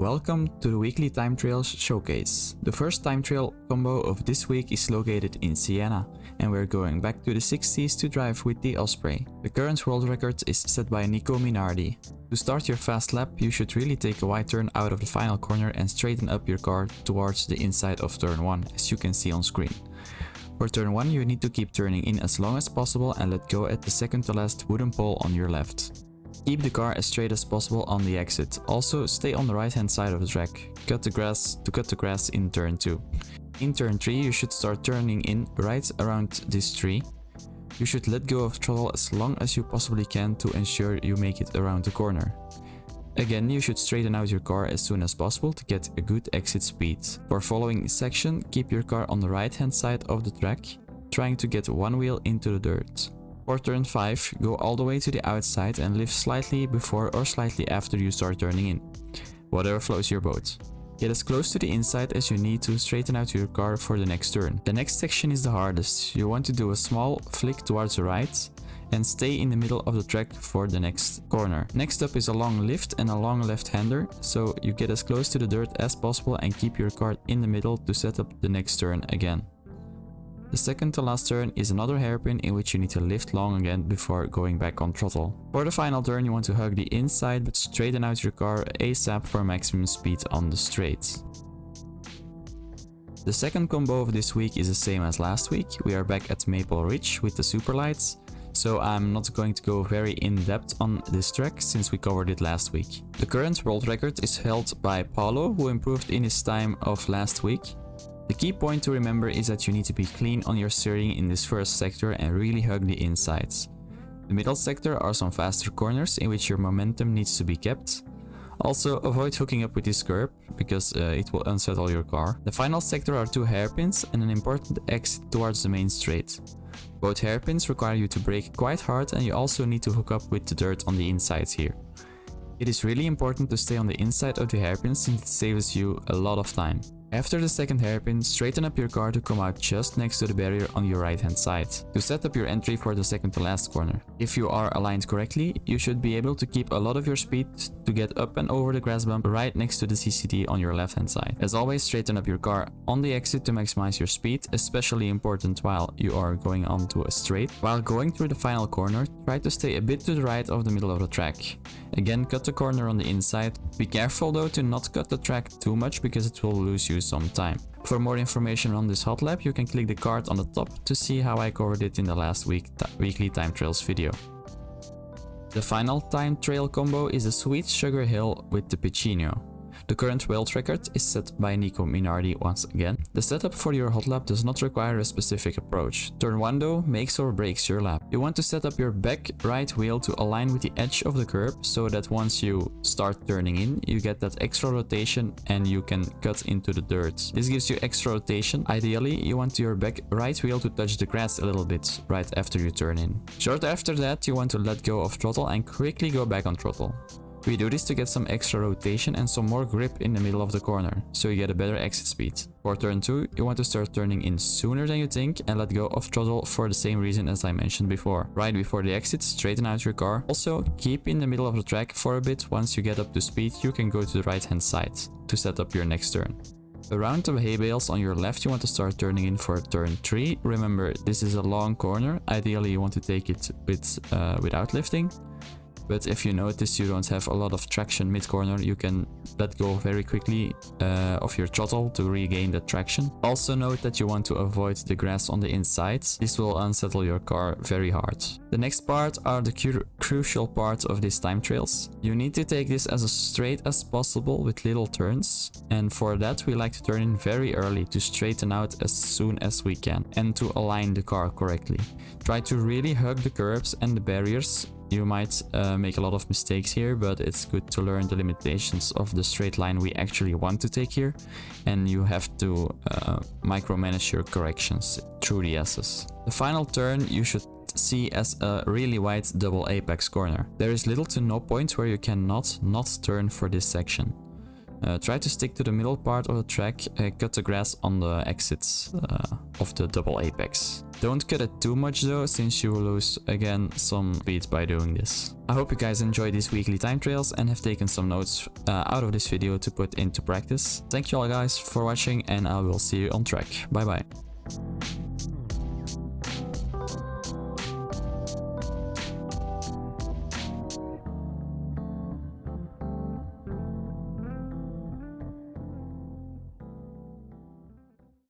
Welcome to the weekly time trails showcase. The first time trail combo of this week is located in Siena, and we're going back to the 60s to drive with the Osprey. The current world record is set by Nico Minardi. To start your fast lap, you should really take a wide turn out of the final corner and straighten up your car towards the inside of turn 1, as you can see on screen. For turn 1, you need to keep turning in as long as possible and let go at the second to last wooden pole on your left. Keep the car as straight as possible on the exit. Also, stay on the right hand side of the track. Cut the grass in turn 2. In turn 3, you should start turning in right around this tree. You should let go of throttle as long as you possibly can to ensure you make it around the corner. Again, you should straighten out your car as soon as possible to get a good exit speed. For following this section, keep your car on the right hand side of the track, trying to get one wheel into the dirt. For turn 5, go all the way to the outside and lift slightly before or slightly after you start turning in. Whatever floats your boat. Get as close to the inside as you need to straighten out your car for the next turn. The next section is the hardest. You want to do a small flick towards the right and stay in the middle of the track for the next corner. Next up is a long lift and a long left-hander, so you get as close to the dirt as possible and keep your car in the middle to set up the next turn again. The second to last turn is another hairpin in which you need to lift long again before going back on throttle. For the final turn, you want to hug the inside but straighten out your car ASAP for maximum speed on the straight. The second combo of this week is the same as last week. We are back at Maple Ridge with the super lights, so I'm not going to go very in depth on this track since we covered it last week. The current world record is held by Paulo, who improved in his time of last week. The key point to remember is that you need to be clean on your steering in this first sector and really hug the insides. The middle sector are some faster corners in which your momentum needs to be kept. Also, avoid hooking up with this curb because it will unsettle your car. The final sector are two hairpins and an important exit towards the main straight. Both hairpins require you to brake quite hard, and you also need to hook up with the dirt on the insides here. It is really important to stay on the inside of the hairpins since it saves you a lot of time. After the second hairpin, straighten up your car to come out just next to the barrier on your right hand side, to set up your entry for the second to last corner. If you are aligned correctly, you should be able to keep a lot of your speed to get up and over the grass bump right next to the CCD on your left hand side. As always, straighten up your car on the exit to maximize your speed, especially important while you are going onto a straight. While going through the final corner, try to stay a bit to the right of the middle of the track. Again, cut the corner on the inside. Be careful though to not cut the track too much because it will lose you some time. For more information on this hot lap, you can click the card on the top to see how I covered it in the last weekly time trails video. The final time trail combo is a Sweet Sugar Hill with the Piccino. The current world record is set by Nico Minardi once again. The setup for your hot lap does not require a specific approach. Turn 1 though makes or breaks your lap. You want to set up your back right wheel to align with the edge of the curb so that once you start turning in, you get that extra rotation and you can cut into the dirt. This gives you extra rotation. Ideally, you want your back right wheel to touch the grass a little bit right after you turn in. Short after that, you want to let go of throttle and quickly go back on throttle. We do this to get some extra rotation and some more grip in the middle of the corner, so you get a better exit speed. For turn 2, you want to start turning in sooner than you think and let go of throttle for the same reason as I mentioned before. Right before the exit, straighten out your car. Also, keep in the middle of the track for a bit. Once you get up to speed, you can go to the right hand side to set up your next turn. Around the hay bales on your left, you want to start turning in for turn 3. Remember, this is a long corner. Ideally, you want to take it without lifting. But if you notice you don't have a lot of traction mid-corner, you can let go very quickly of your throttle to regain the traction. Also note that you want to avoid the grass on the inside. This will unsettle your car very hard. The next part are the crucial part of these time trails. You need to take this as straight as possible with little turns, and for that we like to turn in very early to straighten out as soon as we can and to align the car correctly. Try to really hug the curbs and the barriers. You might make a lot of mistakes here, but it's good to learn the limitations of the straight line we actually want to take here, and you have to micromanage your corrections through the S's. The final turn you should see as a really wide double apex corner. There is little to no point where you cannot not turn for this section. Try to stick to the middle part of the track, cut the grass on the exits of the double apex. Don't cut it too much though, since you will lose again some speed by doing this. I hope you guys enjoyed these weekly time trials and have taken some notes out of this video to put into practice. Thank you all guys for watching, and I will see you on track. Bye bye.